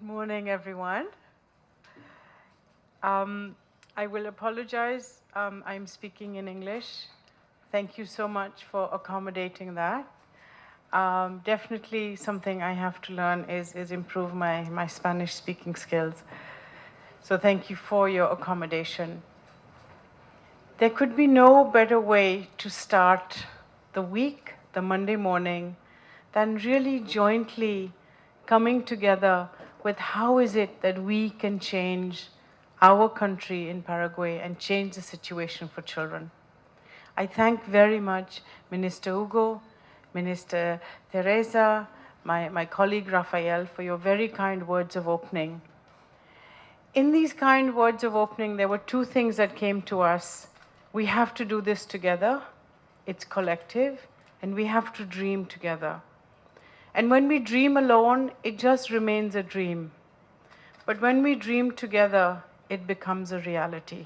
morning, everyone. I will apologize. I'm speaking in English. Thank you so much for accommodating that. Definitely something I have to learn is improve my Spanish speaking skills. So thank you for your accommodation. There could be no better way to start the week, the Monday morning, than really jointly coming together with how is it that we can change our country in Paraguay and change the situation for children. I thank very much Minister Hugo, Minister Teresa, my colleague Rafael for your very kind words of opening. In these kind words of opening, there were two things that came to us. We have to do this together, it's collective, and we have to dream together. And when we dream alone, it just remains a dream. But when we dream together, it becomes a reality.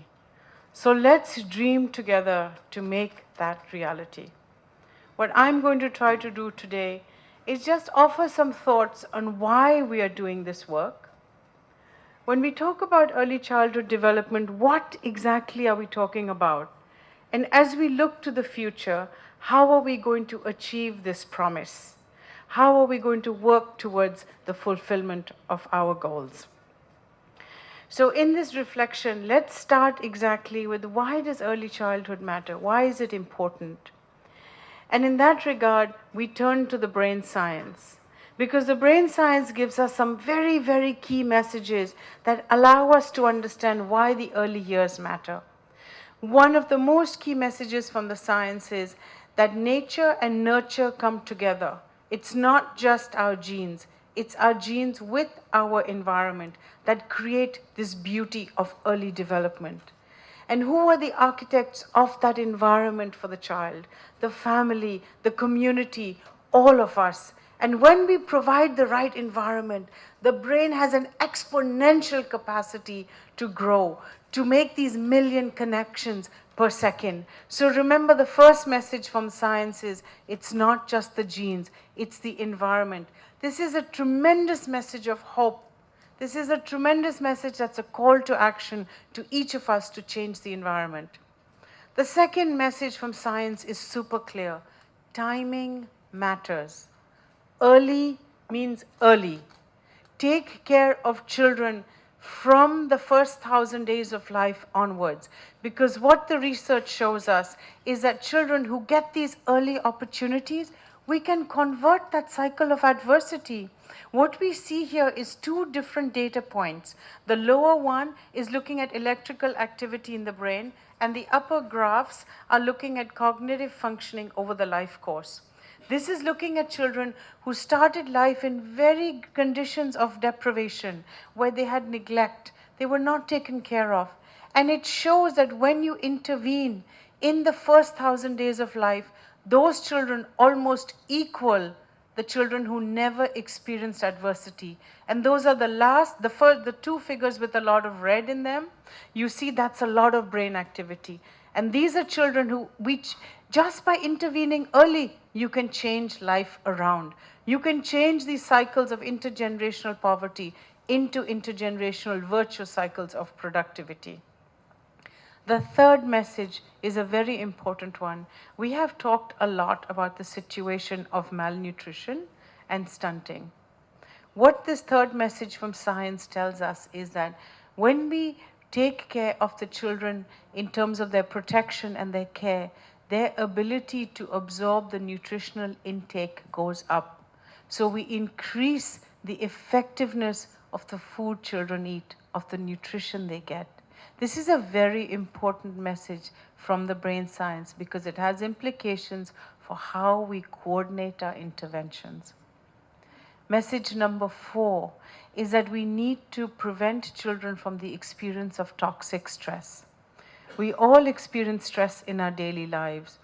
So let's dream together to make that reality. What I'm going to try to do today is just offer some thoughts on why we are doing this work. When we talk about early childhood development, what exactly are we talking about? And as we look to the future, how are we going to achieve this promise? How are we going to work towards the fulfillment of our goals? So in this reflection, let's start exactly with why does early childhood matter? Why is it important? And in that regard, we turn to the brain science. Because the brain science gives us some very, very key messages that allow us to understand why the early years matter. One of the most key messages from the science is that nature and nurture come together. It's not just our genes, it's our genes with our environment that create this beauty of early development. And who are the architects of that environment for the child? The family, the community, all of us. And when we provide the right environment, the brain has an exponential capacity to grow, to make these million connections per second. So remember, the first message from science is it's not just the genes, it's the environment. This is a tremendous message of hope. This is a tremendous message that's a call to action to each of us to change the environment. The second message from science is super clear. Timing matters. Early means early. Take care of children from the first 1,000 days of life onwards. Because what the research shows us is that children who get these early opportunities, we can convert that cycle of adversity. What we see here is two different data points. The lower one is looking at electrical activity in the brain, and the upper graphs are looking at cognitive functioning over the life course. This is looking at children who started life in very conditions of deprivation, where they had neglect, they were not taken care of. And it shows that when you intervene in the first 1,000 days of life, those children almost equal the children who never experienced adversity. And those are the two figures with a lot of red in them. You see that's a lot of brain activity. And these are children which just by intervening early, you can change life around. You can change these cycles of intergenerational poverty into intergenerational virtuous cycles of productivity. The third message is a very important one. We have talked a lot about the situation of malnutrition and stunting. What this third message from science tells us is that when we take care of the children in terms of their protection and their care, their ability to absorb the nutritional intake goes up. So we increase the effectiveness of the food children eat, of the nutrition they get. This is a very important message from the brain science because it has implications for how we coordinate our interventions. Message number 4 is that we need to prevent children from the experience of toxic stress. We all experience stress in our daily lives,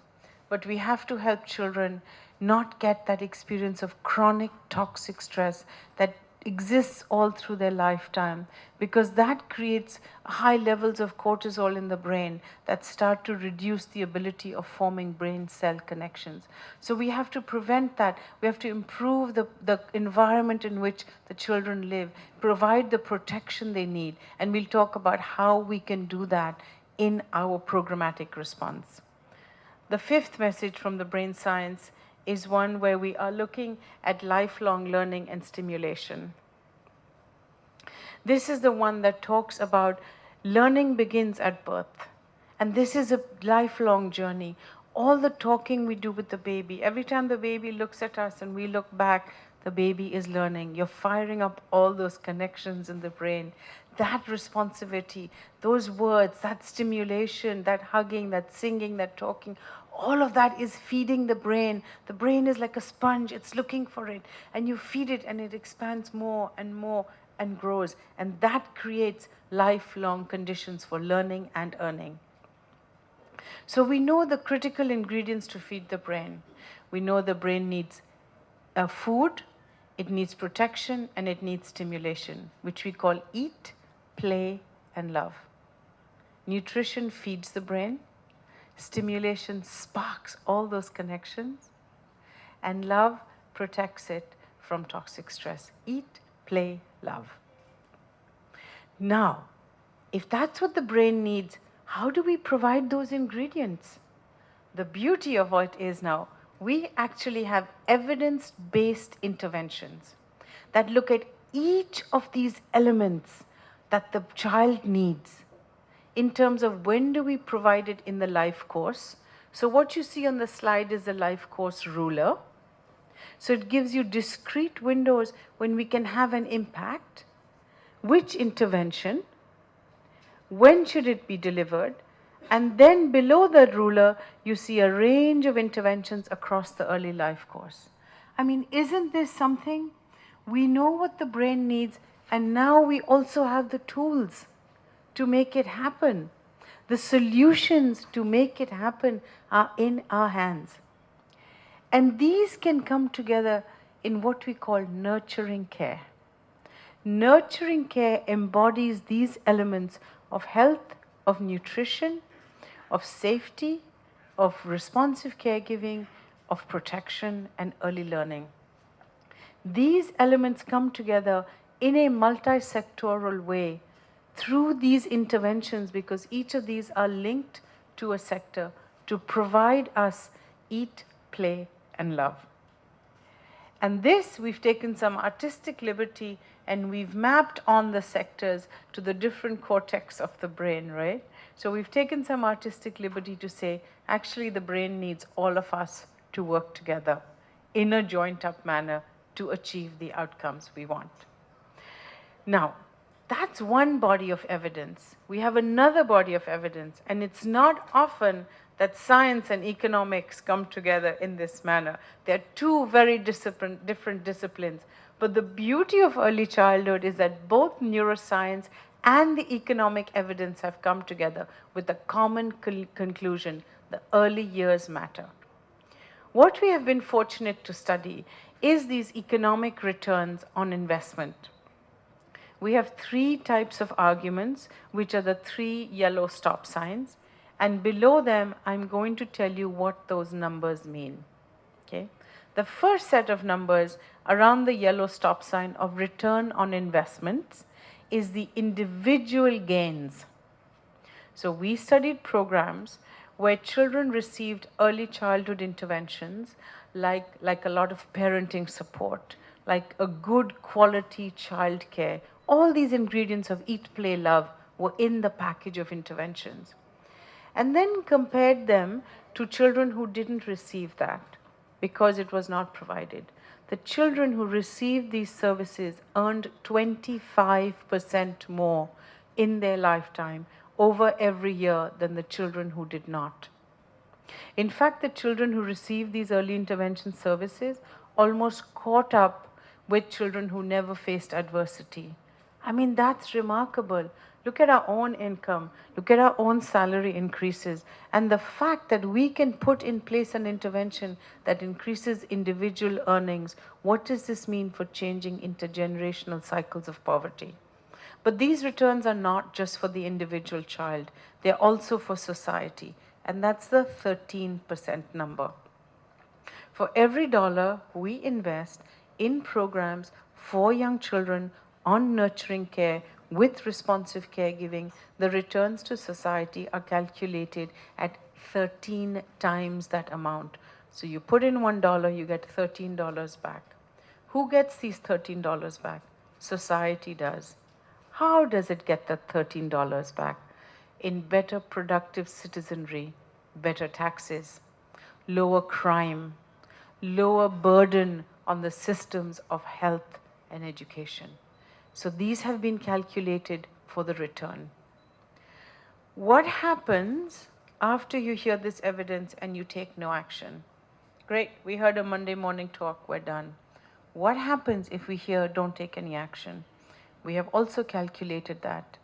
but we have to help children not get that experience of chronic toxic stress that exists all through their lifetime, because that creates high levels of cortisol in the brain that start to reduce the ability of forming brain cell connections. So we have to prevent that. We have to improve the environment in which the children live, provide the protection they need, and we'll talk about how we can do that in our programmatic response. The fifth message from the brain science is one where we are looking at lifelong learning and stimulation. This is the one that talks about learning begins at birth. And this is a lifelong journey. All the talking we do with the baby, every time the baby looks at us and we look back, the baby is learning. You're firing up all those connections in the brain. That responsivity, those words, that stimulation, that hugging, that singing, that talking, all of that is feeding the brain. The brain is like a sponge, it's looking for it. And you feed it and it expands more and grows. And that creates lifelong conditions for learning and earning. So we know the critical ingredients to feed the brain. We know the brain needs food, it needs protection, and it needs stimulation, which we call eat, play, and love. Nutrition feeds the brain. Stimulation sparks all those connections, and love protects it from toxic stress. Eat, play, love. Now, if that's what the brain needs, how do we provide those ingredients? The beauty of it is now, we actually have evidence-based interventions that look at each of these elements that the child needs in terms of when do we provide it in the life course. So what you see on the slide is the life course ruler. So it gives you discrete windows when we can have an impact, which intervention, when should it be delivered, and then below the ruler you see a range of interventions across the early life course. I mean, isn't this something? We know what the brain needs, and now we also have the tools to make it happen. The solutions to make it happen are in our hands. And these can come together in what we call nurturing care. Nurturing care embodies these elements of health, of nutrition, of safety, of responsive caregiving, of protection, and early learning. These elements come together in a multi-sectoral way through these interventions, because each of these are linked to a sector to provide us eat, play, and love. And this, we've taken some artistic liberty and we've mapped on the sectors to the different cortex of the brain, right? So we've taken some artistic liberty to say, actually the brain needs all of us to work together in a joined-up manner to achieve the outcomes we want. Now, that's one body of evidence. We have another body of evidence, and it's not often that science and economics come together in this manner. They're two very different disciplines. But the beauty of early childhood is that both neuroscience and the economic evidence have come together with a common conclusion: the early years matter. What we have been fortunate to study is these economic returns on investment. We have three types of arguments, which are the three yellow stop signs. And below them, I'm going to tell you what those numbers mean. Okay? The first set of numbers around the yellow stop sign of return on investments is the individual gains. So we studied programs where children received early childhood interventions like a lot of parenting support, like a good quality child care. All these ingredients of eat, play, love were in the package of interventions. And then compared them to children who didn't receive that because it was not provided. The children who received these services earned 25% more in their lifetime over every year than the children who did not. In fact, the children who received these early intervention services almost caught up with children who never faced adversity. I mean, that's remarkable. Look at our own income, look at our own salary increases, and the fact that we can put in place an intervention that increases individual earnings. What does this mean for changing intergenerational cycles of poverty? But these returns are not just for the individual child, they're also for society, and that's the 13% number. For every dollar we invest in programs for young children on nurturing care with responsive caregiving, the returns to society are calculated at 13 times that amount. So you put in $1, you get $13 back. Who gets these $13 back? Society does. How does it get that $13 back? In better productive citizenry, better taxes, lower crime, lower burden on the systems of health and education. So these have been calculated for the return. What happens after you hear this evidence and you take no action? Great, we heard a Monday morning talk, we're done. What happens if we hear don't take any action? We have also calculated that.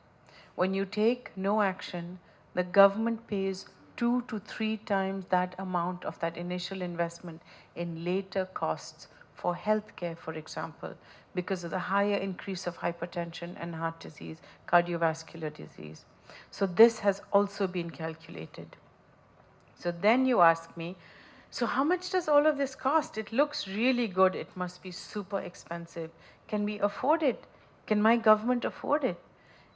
When you take no action, the government pays 2 to 3 times that amount of that initial investment in later costs for healthcare, for example, because of the higher increase of hypertension and heart disease, cardiovascular disease. So this has also been calculated. So then you ask me, so how much does all of this cost? It looks really good. It must be super expensive. Can we afford it? Can my government afford it?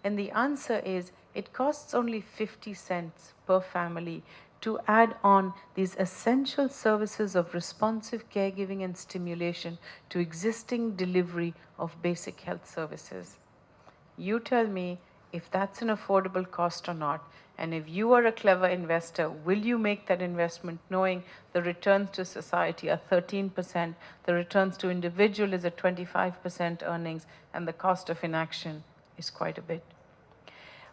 And the answer is, it costs only 50 cents per family to add on these essential services of responsive caregiving and stimulation to existing delivery of basic health services. You tell me if that's an affordable cost or not. And if you are a clever investor, will you make that investment knowing the returns to society are 13%, the returns to individual is at 25% earnings, and the cost of inaction is quite a bit.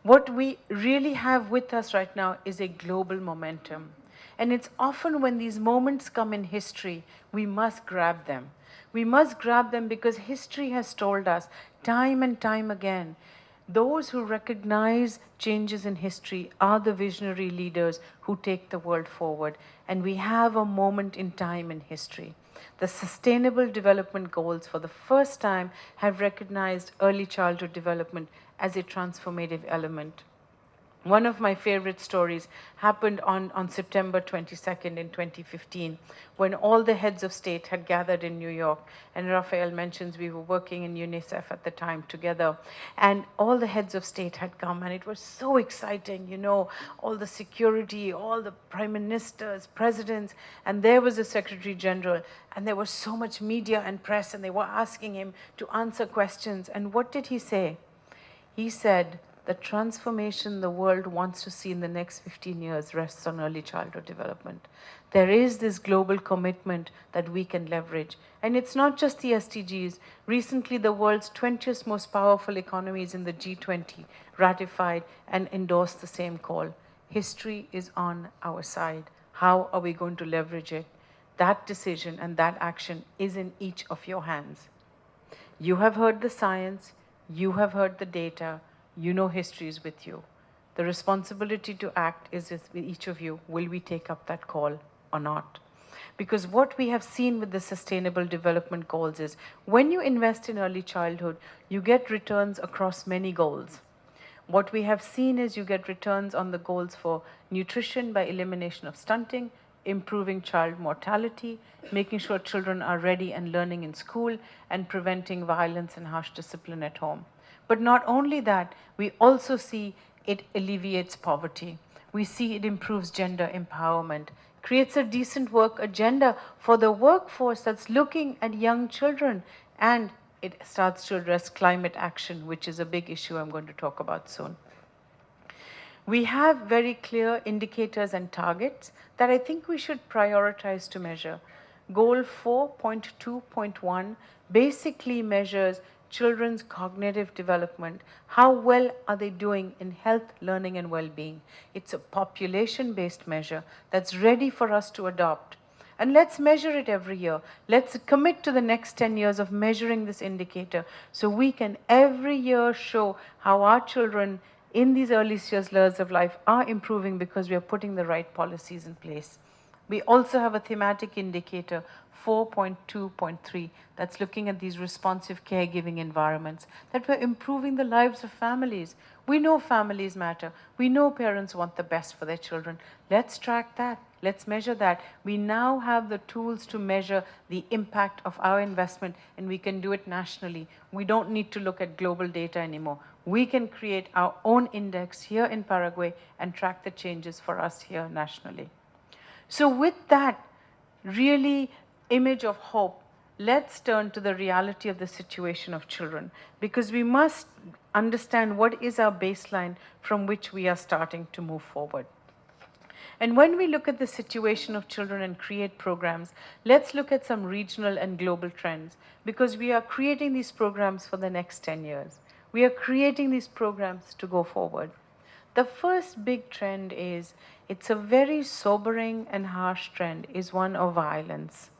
What we really have with us right now is a global momentum. And it's often when these moments come in history, we must grab them. We must grab them because history has told us time and time again, those who recognize changes in history are the visionary leaders who take the world forward. And we have a moment in time in history. The Sustainable Development Goals, for the first time, have recognized early childhood development as a transformative element. One of my favorite stories happened on September 22nd in 2015, when all the heads of state had gathered in New York. And Raphael mentions we were working in UNICEF at the time together. And all the heads of state had come, and it was so exciting, you know, all the security, all the prime ministers, presidents, and there was the Secretary General. And there was so much media and press, and they were asking him to answer questions. And what did he say? He said, the transformation the world wants to see in the next 15 years rests on early childhood development. There is this global commitment that we can leverage. And it's not just the SDGs. Recently, the world's 20th most powerful economies in the G20 ratified and endorsed the same call. History is on our side. How are we going to leverage it? That decision and that action is in each of your hands. You have heard the science. You have heard the data. You know history is with you. The responsibility to act is with each of you. Will we take up that call or not? Because what we have seen with the Sustainable Development Goals is when you invest in early childhood, you get returns across many goals. What we have seen is you get returns on the goals for nutrition by elimination of stunting, improving child mortality, making sure children are ready and learning in school, and preventing violence and harsh discipline at home. But not only that, we also see it alleviates poverty. We see it improves gender empowerment, creates a decent work agenda for the workforce that's looking at young children, and it starts to address climate action, which is a big issue I'm going to talk about soon. We have very clear indicators and targets that I think we should prioritize to measure. Goal 4.2.1 basically measures children's cognitive development. How well are they doing in health, learning, and well-being? It's a population-based measure that's ready for us to adopt. And let's measure it every year. Let's commit to the next 10 years of measuring this indicator so we can every year show how our children in these early years of life are improving because we are putting the right policies in place. We also have a thematic indicator, 4.2.3, that's looking at these responsive caregiving environments, that we're improving the lives of families. We know families matter. We know parents want the best for their children. Let's track that. Let's measure that. We now have the tools to measure the impact of our investment, and we can do it nationally. We don't need to look at global data anymore. We can create our own index here in Paraguay and track the changes for us here nationally. So with that really image of hope, let's turn to the reality of the situation of children, because we must understand what is our baseline from which we are starting to move forward. And when we look at the situation of children and create programs, let's look at some regional and global trends, because we are creating these programs for the next 10 years. We are creating these programs to go forward. The first big trend is, it's a very sobering and harsh trend, is one of violence.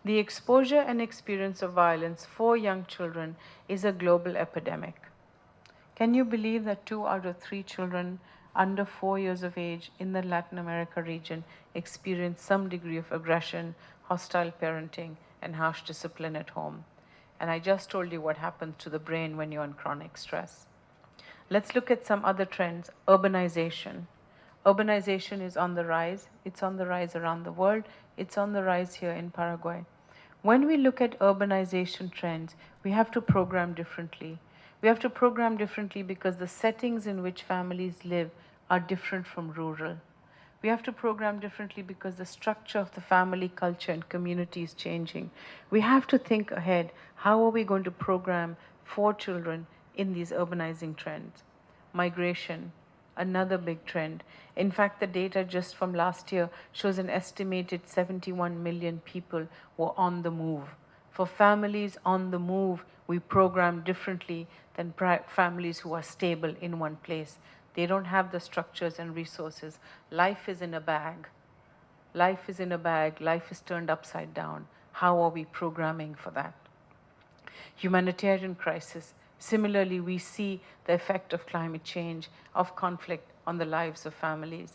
The exposure and experience of violence for young children is a global epidemic. Can you believe that 2 out of 3 children under 4 years of age in the Latin America region experience some degree of aggression, hostile parenting, and harsh discipline at home? And I just told you what happens to the brain when you're in chronic stress. Let's look at some other trends. Urbanization. Urbanization is on the rise. It's on the rise around the world. It's on the rise here in Paraguay. When we look at urbanization trends, we have to program differently. We have to program differently because the settings in which families live are different from rural. We have to program differently because the structure of the family culture and community is changing. We have to think ahead. How are we going to program for children in these urbanizing trends? Migration, another big trend. In fact, the data just from last year shows an estimated 71 million people were on the move. For families on the move, we program differently than families who are stable in one place. They don't have the structures and resources. Life is in a bag. Life is in a bag. Life is turned upside down. How are we programming for that? Humanitarian crisis. Similarly, we see the effect of climate change, of conflict on the lives of families.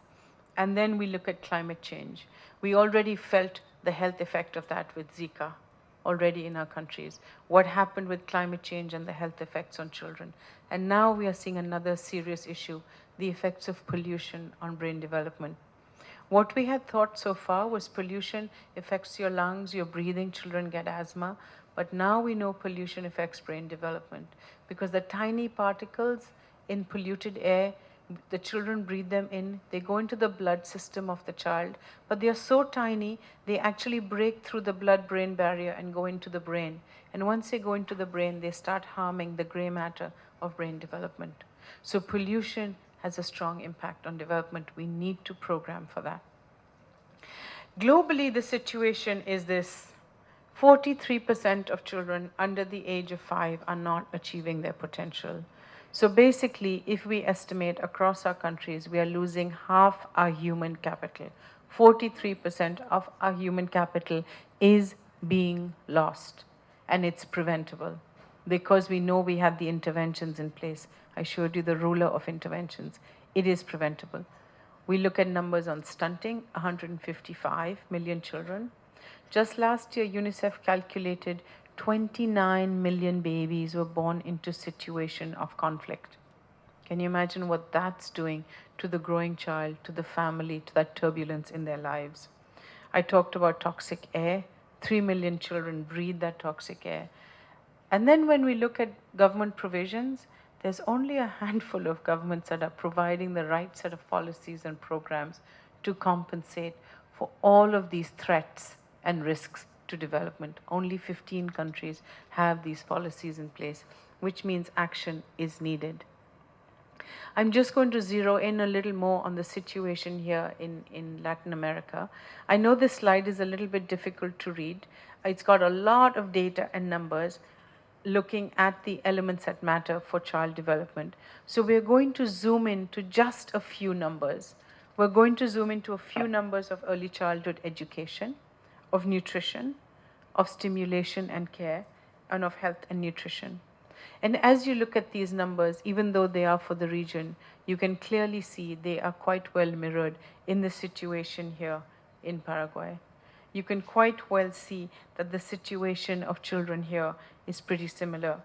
And then we look at climate change. We already felt the health effect of that with Zika already in our countries. What happened with climate change and the health effects on children. And now we are seeing another serious issue, the effects of pollution on brain development. What we had thought so far was pollution affects your lungs, your breathing, children get asthma. But now we know pollution affects brain development because the tiny particles in polluted air, the children breathe them in, they go into the blood system of the child, but they are so tiny, they actually break through the blood-brain barrier and go into the brain. And once they go into the brain, they start harming the gray matter of brain development. So pollution has a strong impact on development. We need to program for that. Globally, the situation is this: 43% of children under the age of 5 are not achieving their potential. So basically, if we estimate across our countries, we are losing half our human capital. 43% of our human capital is being lost, and it's preventable because we know we have the interventions in place. I showed you the ruler of interventions. It is preventable. We look at numbers on stunting, 155 million children. Just last year, UNICEF calculated 29 million babies were born into situation of conflict. Can you imagine what that's doing to the growing child, to the family, to that turbulence in their lives? I talked about toxic air. 3 million children breathe that toxic air. And then when we look at government provisions, there's only a handful of governments that are providing the right set of policies and programs to compensate for all of these threats and risks to development. Only 15 countries have these policies in place, which means action is needed. I'm just going to zero in a little more on the situation here in Latin America. I know this slide is a little bit difficult to read. It's got a lot of data and numbers looking at the elements that matter for child development. So we're going to zoom in to just a few numbers. We're going to zoom into a few numbers of early childhood education, of nutrition, of stimulation and care, and of health and nutrition. And as you look at these numbers, even though they are for the region, you can clearly see they are quite well mirrored in the situation here in Paraguay. You can quite well see that the situation of children here is pretty similar.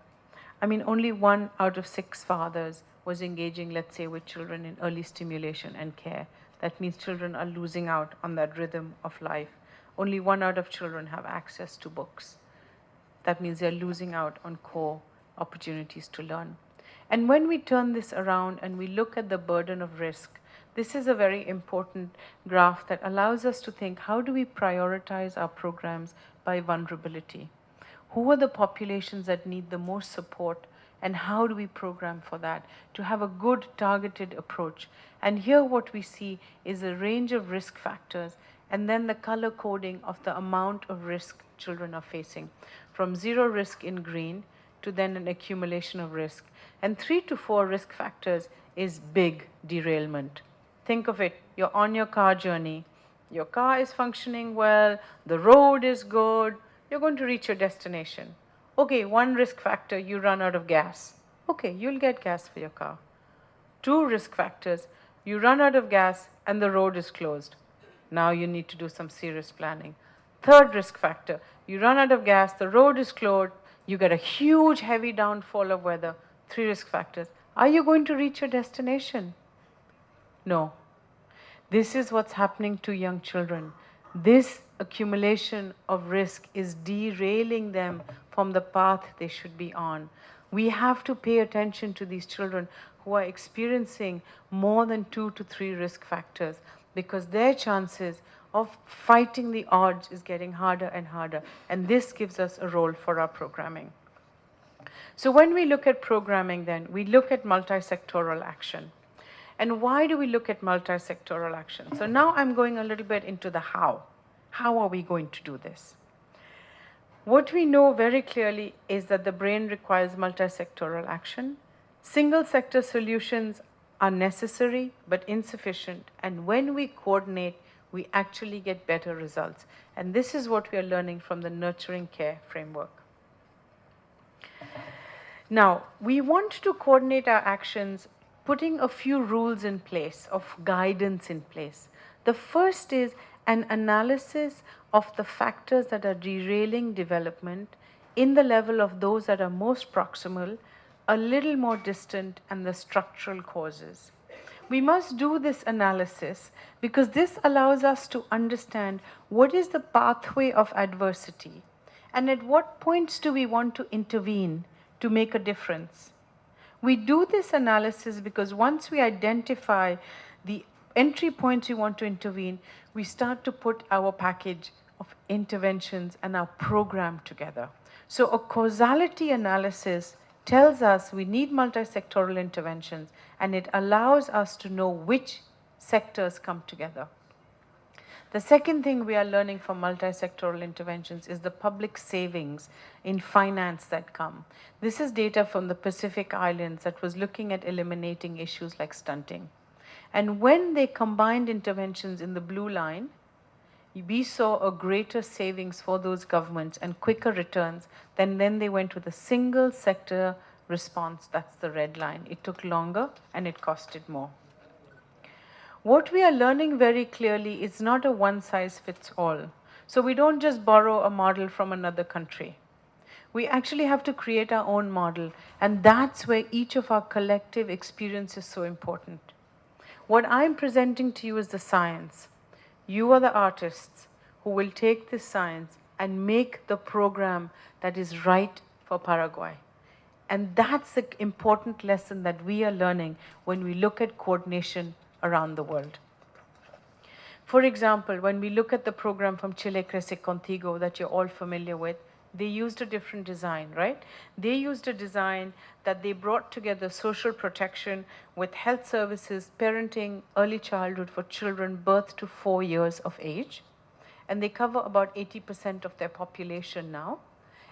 I mean, only 1 out of 6 fathers was engaging, let's say, with children in early stimulation and care. That means children are losing out on that rhythm of life. Only 1 out of children have access to books. That means they're losing out on core opportunities to learn. And when we turn this around and we look at the burden of risk, this is a very important graph that allows us to think, how do we prioritize our programs by vulnerability? Who are the populations that need the most support, and how do we program for that to have a good targeted approach? And here what we see is a range of risk factors and then the color coding of the amount of risk children are facing, from 0 risk in green to then an accumulation of risk. And 3 to 4 risk factors is big derailment. Think of it, you're on your car journey, your car is functioning well, the road is good, you're going to reach your destination. Okay, 1 risk factor, you run out of gas. Okay, you'll get gas for your car. 2 risk factors, you run out of gas and the road is closed. Now you need to do some serious planning. 3rd risk factor, you run out of gas, the road is closed, you get a huge heavy downfall of weather. 3 risk factors. Are you going to reach your destination? No. This is what's happening to young children. This accumulation of risk is derailing them from the path they should be on. We have to pay attention to these children who are experiencing more than 2 to 3 risk factors, because their chances of fighting the odds is getting harder and harder. And this gives us a role for our programming. So when we look at programming then, we look at multi-sectoral action. And why do we look at multi-sectoral action? So now I'm going a little bit into the how. How are we going to do this? What we know very clearly is that the brain requires multi-sectoral action. Single sector solutions are necessary but insufficient. And when we coordinate, we actually get better results. And this is what we are learning from the nurturing care framework. Now, we want to coordinate our actions putting a few rules in place, of guidance in place. The first is an analysis of the factors that are derailing development in the level of those that are most proximal, a little more distant, and the structural causes. We must do this analysis because this allows us to understand what is the pathway of adversity and at what points do we want to intervene to make a difference. We do this analysis because once we identify the entry points we want to intervene, we start to put our package of interventions and our program together. So a causality analysis tells us we need multi-sectoral interventions, and it allows us to know which sectors come together. The second thing we are learning from multi-sectoral interventions is the public savings in finance that come. This is data from the Pacific Islands that was looking at eliminating issues like stunting. And when they combined interventions in the blue line, we saw a greater savings for those governments and quicker returns than when they went with a single sector response. That's the red line. It took longer and it costed more. What we are learning very clearly is not a one-size-fits-all. So we don't just borrow a model from another country. We actually have to create our own model, and that's where each of our collective experience is so important. What I'm presenting to you is the science. You are the artists who will take this science and make the program that is right for Paraguay. And that's the important lesson that we are learning when we look at coordination around the world. For example, when we look at the program from Chile Crece Contigo that you're all familiar with, they used a different design, right? They used a design that they brought together social protection with health services, parenting, early childhood for children birth to 4 years of age. And they cover about 80% of their population now.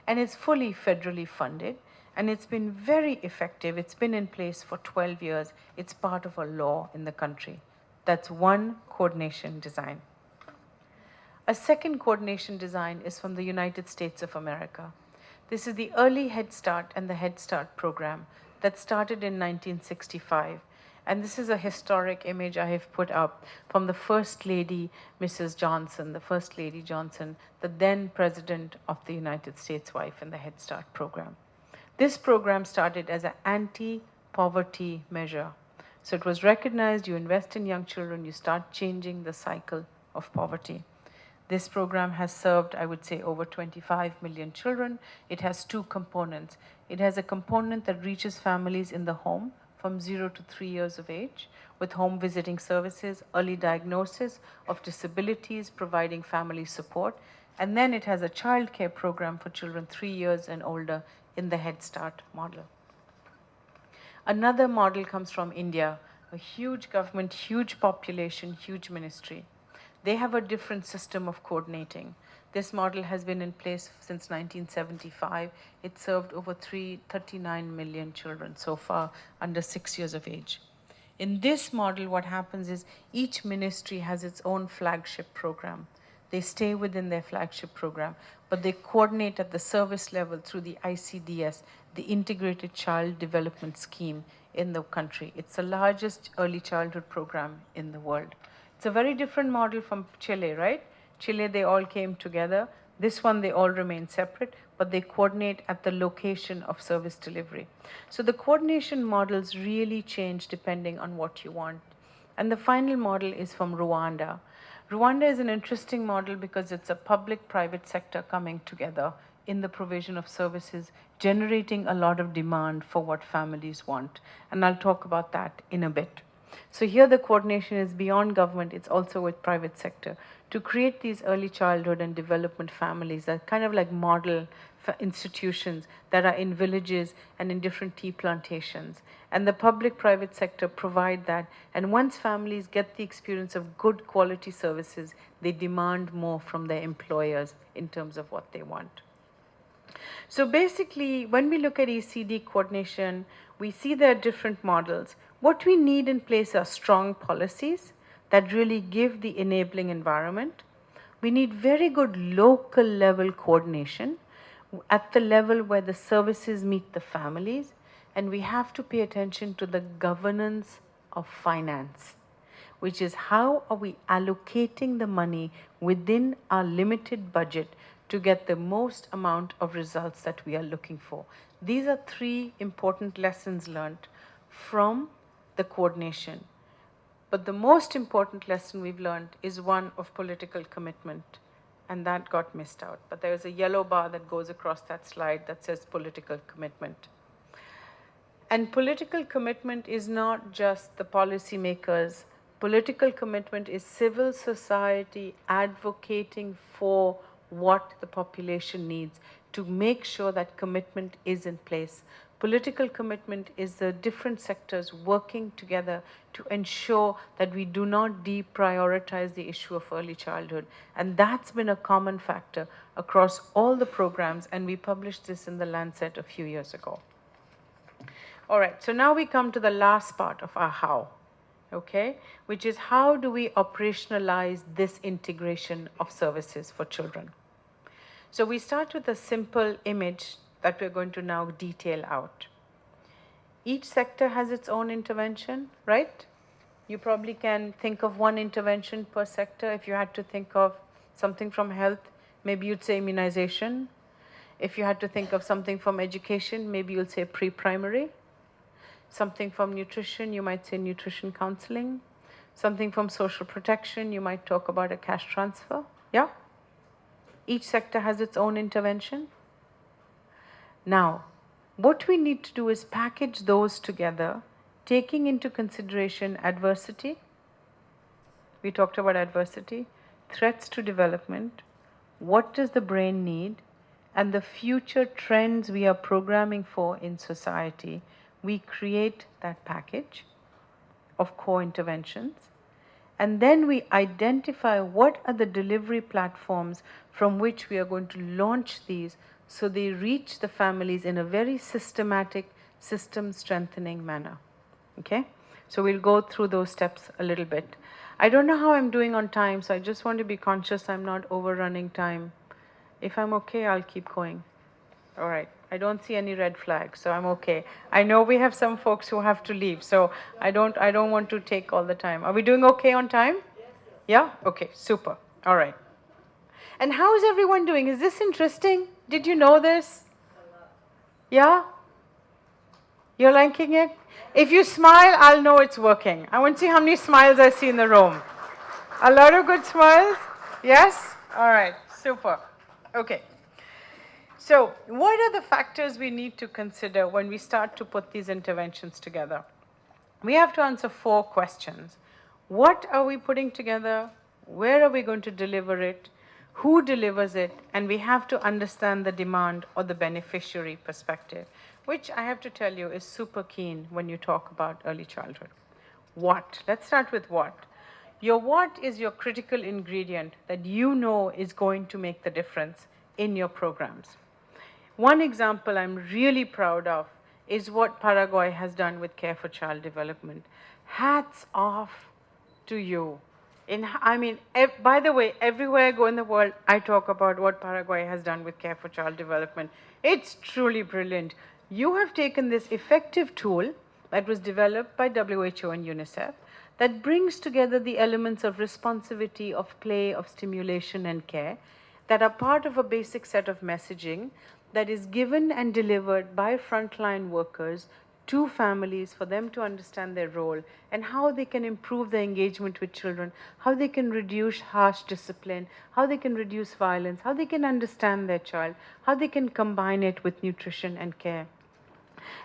And it's fully federally funded. And it's been very effective. It's been in place for 12 years. It's part of a law in the country. That's one coordination design. A second coordination design is from the United States of America. This is the Early Head Start and the Head Start program that started in 1965. And this is a historic image I have put up from the First Lady, Mrs. Johnson, the First Lady Johnson, the then President of the United States wife in the Head Start program. This program started as an anti-poverty measure. So it was recognized, you invest in young children, you start changing the cycle of poverty. This program has served, I would say, over 25 million children. It has two components. It has a component that reaches families in the home from 0 to 3 years of age with home visiting services, early diagnosis of disabilities, providing family support. And then it has a child care program for children 3 years and older in the Head Start model. Another model comes from India, a huge government, huge population, huge ministry. They have a different system of coordinating. This model has been in place since 1975. It served over 39 million children so far under 6 years of age. In this model, what happens is each ministry has its own flagship program. They stay within their flagship program, but they coordinate at the service level through the ICDS, the Integrated Child Development Scheme in the country. It's the largest early childhood program in the world. It's a very different model from Chile, right? Chile, they all came together. This one, they all remain separate, but they coordinate at the location of service delivery. So the coordination models really change depending on what you want. And the final model is from Rwanda. Rwanda is an interesting model because it's a public-private sector coming together in the provision of services, generating a lot of demand for what families want. And I'll talk about that in a bit. So here the coordination is beyond government, it's also with private sector to create these early childhood and development families that kind of like model institutions that are in villages and in different tea plantations. And the public-private sector provide that. And once families get the experience of good quality services, they demand more from their employers in terms of what they want. So basically, when we look at ECD coordination, we see there are different models. What we need in place are strong policies that really give the enabling environment. We need very good local level coordination at the level where the services meet the families, and we have to pay attention to the governance of finance, which is how are we allocating the money within our limited budget to get the most amount of results that we are looking for. These are three important lessons learned from the coordination. But the most important lesson we've learned is one of political commitment, and that got missed out. But there is a yellow bar that goes across that slide that says political commitment. And political commitment is not just the policymakers. Political commitment is civil society advocating for what the population needs to make sure that commitment is in place. Political commitment is the different sectors working together to ensure that we do not deprioritize the issue of early childhood. And that's been a common factor across all the programs, and we published this in the Lancet a few years ago. All right, so now we come to the last part of our how, okay, which is how do we operationalize this integration of services for children. So we start with a simple image that we're going to now detail out. Each sector has its own intervention, right? You probably can think of one intervention per sector. If you had to think of something from health, maybe you'd say immunization. If you had to think of something from education, maybe you'll say pre-primary. Something from nutrition, you might say nutrition counseling. Something from social protection, you might talk about a cash transfer. Yeah? Each sector has its own intervention. Now, what we need to do is package those together, taking into consideration adversity. We talked about adversity, threats to development, what does the brain need, and the future trends we are programming for in society. We create that package of core interventions. And then we identify what are the delivery platforms from which we are going to launch these so they reach the families in a very systematic, system strengthening manner. Okay? So we'll go through those steps a little bit. I don't know how I'm doing on time, so I just want to be conscious I'm not overrunning time. If I'm okay, I'll keep going. All right. I don't see any red flags, so I'm okay. I know we have some folks who have to leave, so I don't want to take all the time. Are we doing okay on time? Yeah? Okay, super. All right. And how is everyone doing? Is this interesting? Did you know this? Yeah? You're liking it? If you smile, I'll know it's working. I want to see how many smiles I see in the room. A lot of good smiles? Yes? All right, super. Okay. So, what are the factors we need to consider when we start to put these interventions together? We have to answer 4 questions. What are we putting together? Where are we going to deliver it? Who delivers it? And we have to understand the demand or the beneficiary perspective, which I have to tell you is super keen when you talk about early childhood. What? Let's start with what. Your what is your critical ingredient that you know is going to make the difference in your programs. One example I'm really proud of is what Paraguay has done with Care for Child Development. Hats off to you. By the way, everywhere I go in the world, I talk about what Paraguay has done with Care for Child Development. It's truly brilliant. You have taken this effective tool that was developed by WHO and UNICEF that brings together the elements of responsivity, of play, of stimulation and care that are part of a basic set of messaging that is given and delivered by frontline workers to families for them to understand their role and how they can improve their engagement with children, how they can reduce harsh discipline, how they can reduce violence, how they can understand their child, how they can combine it with nutrition and care.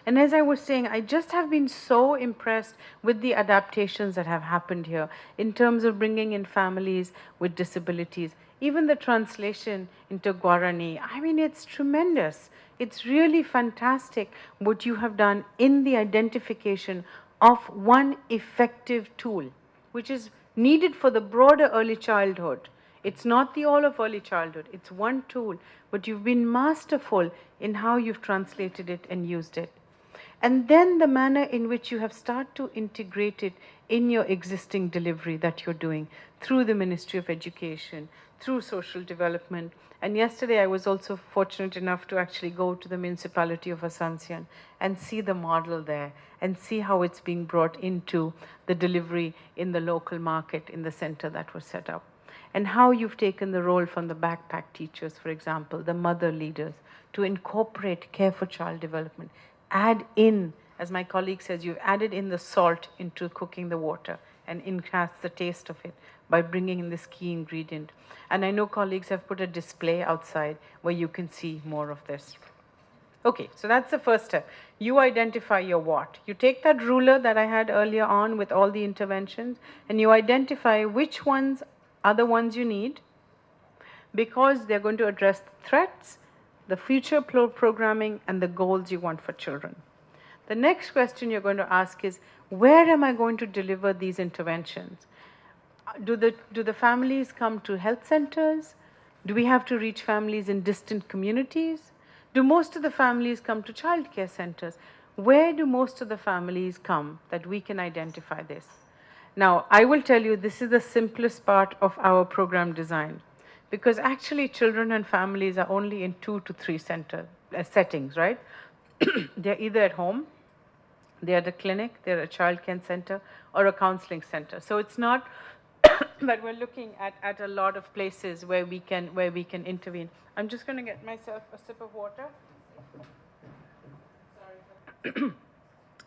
And as I was saying, I just have been so impressed with the adaptations that have happened here in terms of bringing in families with disabilities. Even the translation into Guarani, it's tremendous. It's really fantastic what you have done in the identification of one effective tool, which is needed for the broader early childhood. It's not the all of early childhood, it's one tool, but you've been masterful in how you've translated it and used it. And then the manner in which you have started to integrate it in your existing delivery that you're doing through the Ministry of Education, through social development. And yesterday I was also fortunate enough to actually go to the municipality of Asunción and see the model there and see how it's being brought into the delivery in the local market in the center that was set up. And how you've taken the role from the backpack teachers, for example, the mother leaders, to incorporate care for child development. Add in, as my colleague says, you've added in the salt into cooking the water and enhance the taste of it by bringing in this key ingredient. And I know colleagues have put a display outside where you can see more of this. Okay, so that's the first step. You identify your what. You take that ruler that I had earlier on with all the interventions and you identify which ones are the ones you need because they're going to address the threats, the future programming, and the goals you want for children. The next question you're going to ask is, where am I going to deliver these interventions? Do the families come to health centers? Do we have to reach families in distant communities? Do most of the families come to child care centers? Where do most of the families come that we can identify this? Now, I will tell you this is the simplest part of our program design. Because actually children and families are only in 2 to 3 settings, right? They're either at home, they're at a clinic, they're at a child care center, or a counseling center. So it's not that we're looking at a lot of places where we can intervene. I'm just going to get myself a sip of water. Sorry.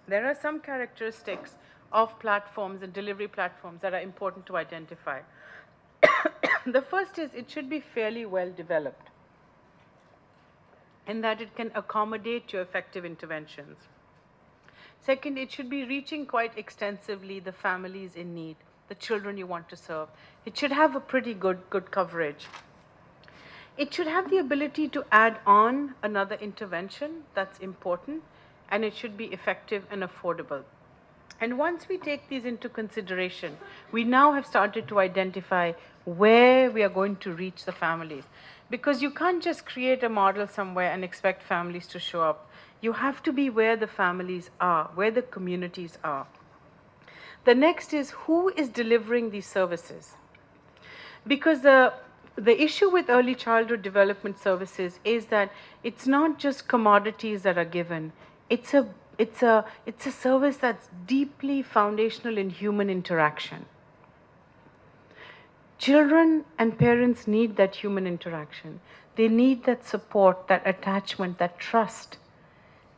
There are some characteristics of platforms and delivery platforms that are important to identify. The first is it should be fairly well developed in that it can accommodate your effective interventions. Second, it should be reaching quite extensively the families in need, the children you want to serve. It should have a pretty good coverage. It should have the ability to add on another intervention that's important, and it should be effective and affordable. And once we take these into consideration, we now have started to identify where we are going to reach the families. Because you can't just create a model somewhere and expect families to show up. You have to be where the families are, where the communities are. The next is who is delivering these services? Because the issue with early childhood development services is that it's not just commodities that are given. It's a service that's deeply foundational in human interaction. Children and parents need that human interaction. They need that support, that attachment, that trust.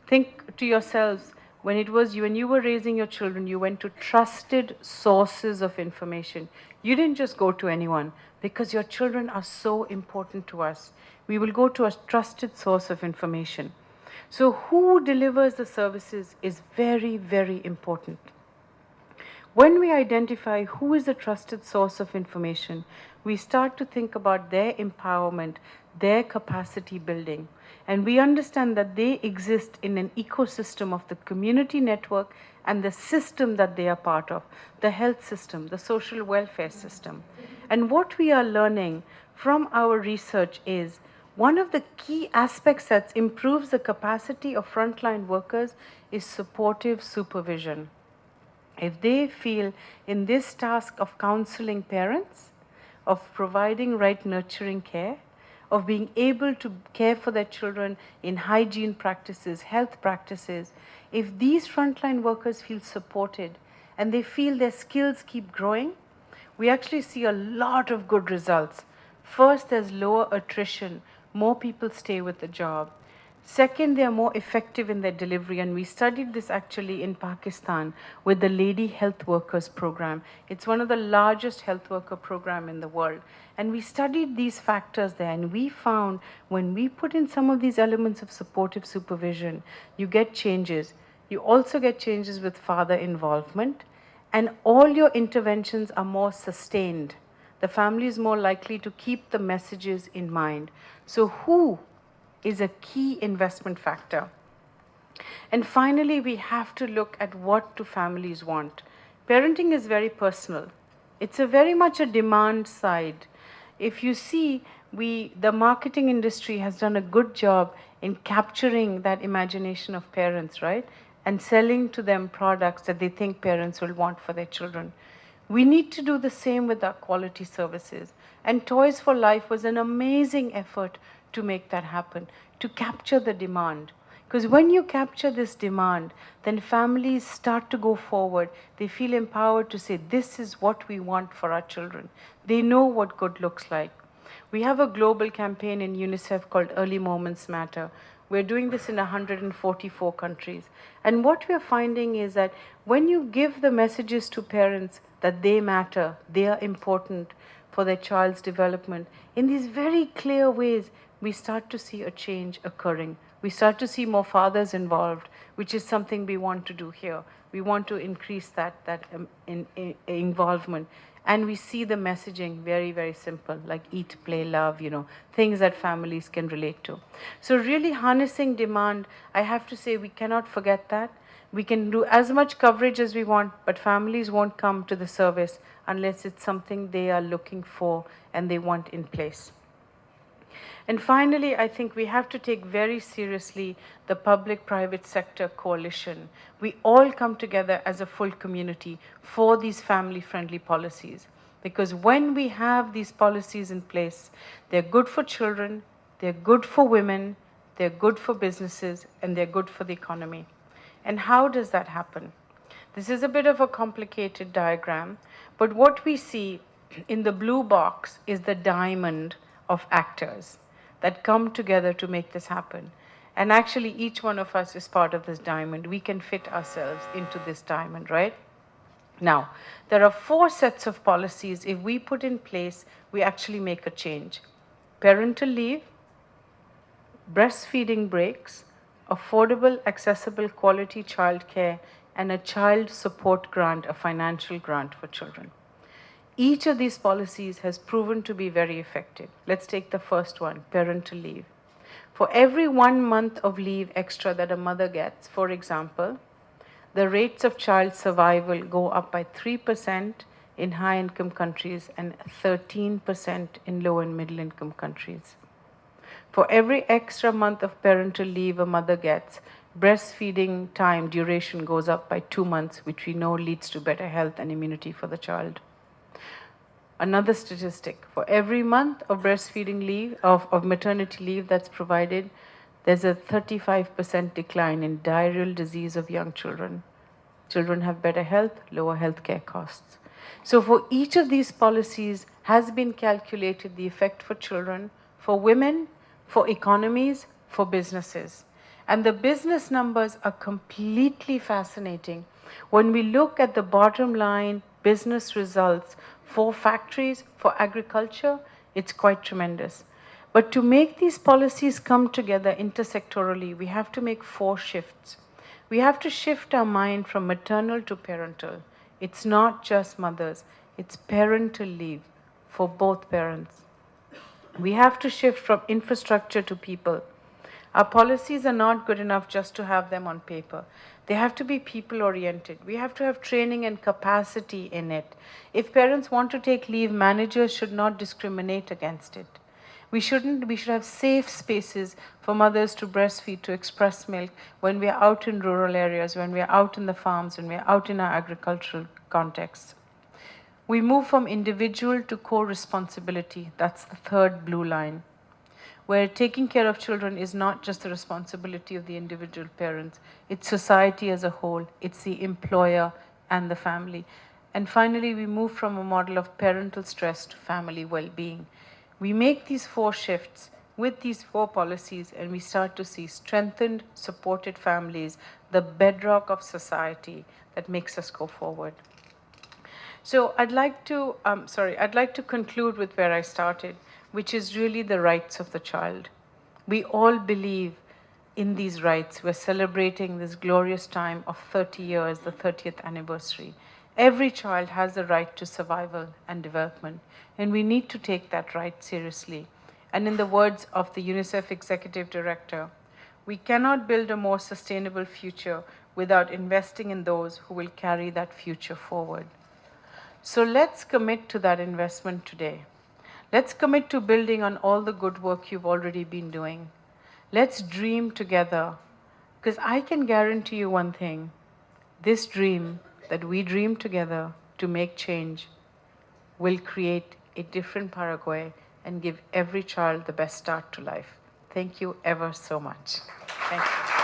Think to yourselves, when you were raising your children, you went to trusted sources of information. You didn't just go to anyone, because your children are so important to us. We will go to a trusted source of information. So who delivers the services is very, very important. When we identify who is a trusted source of information, we start to think about their empowerment, their capacity building. And we understand that they exist in an ecosystem of the community network and the system that they are part of, the health system, the social welfare system. And what we are learning from our research is one of the key aspects that improves the capacity of frontline workers is supportive supervision. If they feel in this task of counseling parents, of providing right nurturing care, of being able to care for their children in hygiene practices, health practices, if these frontline workers feel supported and they feel their skills keep growing, we actually see a lot of good results. First, there's lower attrition, more people stay with the job. Second, they are more effective in their delivery, and we studied this actually in Pakistan with the Lady Health Workers Program. It's one of the largest health worker program in the world. And we studied these factors there, and we found when we put in some of these elements of supportive supervision, you get changes. You also get changes with father involvement, and all your interventions are more sustained. The family is more likely to keep the messages in mind. So who is a key investment factor? And finally, we have to look at what do families want. Parenting is very personal. It's very much a demand side. If you see, the marketing industry has done a good job in capturing that imagination of parents, right? And selling to them products that they think parents will want for their children. We need to do the same with our quality services. And Toys for Life was an amazing effort to make that happen, to capture the demand. Because when you capture this demand, then families start to go forward. They feel empowered to say, this is what we want for our children. They know what good looks like. We have a global campaign in UNICEF called Early Moments Matter. We're doing this in 144 countries. And what we're finding is that when you give the messages to parents that they matter, they are important for their child's development, in these very clear ways, we start to see a change occurring. We start to see more fathers involved, which is something we want to do here. We want to increase that involvement. And we see the messaging very, very simple, like eat, play, love, things that families can relate to. So really harnessing demand, I have to say we cannot forget that. We can do as much coverage as we want, but families won't come to the service unless it's something they are looking for and they want in place. And finally, I think we have to take very seriously the public-private sector coalition. We all come together as a full community for these family-friendly policies. Because when we have these policies in place, they're good for children, they're good for women, they're good for businesses, and they're good for the economy. And how does that happen? This is a bit of a complicated diagram, but what we see in the blue box is the diamond of actors that come together to make this happen. And actually, each one of us is part of this diamond. We can fit ourselves into this diamond, right? Now, there are 4 sets of policies. If we put in place, we actually make a change. Parental leave, breastfeeding breaks, affordable, accessible, quality childcare, and a child support grant, a financial grant for children. Each of these policies has proven to be very effective. Let's take the first one, parental leave. For every 1 month of leave extra that a mother gets, for example, the rates of child survival go up by 3% in high-income countries and 13% in low and middle-income countries. For every extra month of parental leave a mother gets, breastfeeding time duration goes up by 2 months, which we know leads to better health and immunity for the child. Another statistic, for every month of breastfeeding leave, of maternity leave that's provided, there's a 35% decline in diarrheal disease of young children. Children have better health, lower healthcare costs. So for each of these policies has been calculated the effect for children, for women, for economies, for businesses. And the business numbers are completely fascinating. When we look at the bottom line business results for factories, for agriculture, it's quite tremendous. But to make these policies come together intersectorally, we have to make 4 shifts. We have to shift our mind from maternal to parental. It's not just mothers, it's parental leave for both parents. We have to shift from infrastructure to people. Our policies are not good enough just to have them on paper. They have to be people-oriented. We have to have training and capacity in it. If parents want to take leave, managers should not discriminate against it. We should have safe spaces for mothers to breastfeed, to express milk when we are out in rural areas, when we are out in the farms, when we are out in our agricultural contexts. We move from individual to co-responsibility. That's the 3rd blue line, where taking care of children is not just the responsibility of the individual parents, it's society as a whole, it's the employer and the family. And finally, we move from a model of parental stress to family well-being. We make these 4 shifts with these 4 policies, and we start to see strengthened, supported families, the bedrock of society that makes us go forward. So I'd like to conclude with where I started, which is really the rights of the child. We all believe in these rights. We're celebrating this glorious time of 30 years, the 30th anniversary. Every child has the right to survival and development, and we need to take that right seriously. And in the words of the UNICEF Executive Director, we cannot build a more sustainable future without investing in those who will carry that future forward. So let's commit to that investment today. Let's commit to building on all the good work you've already been doing. Let's dream together, because I can guarantee you one thing. This dream that we dream together to make change will create a different Paraguay and give every child the best start to life. Thank you ever so much. Thank you.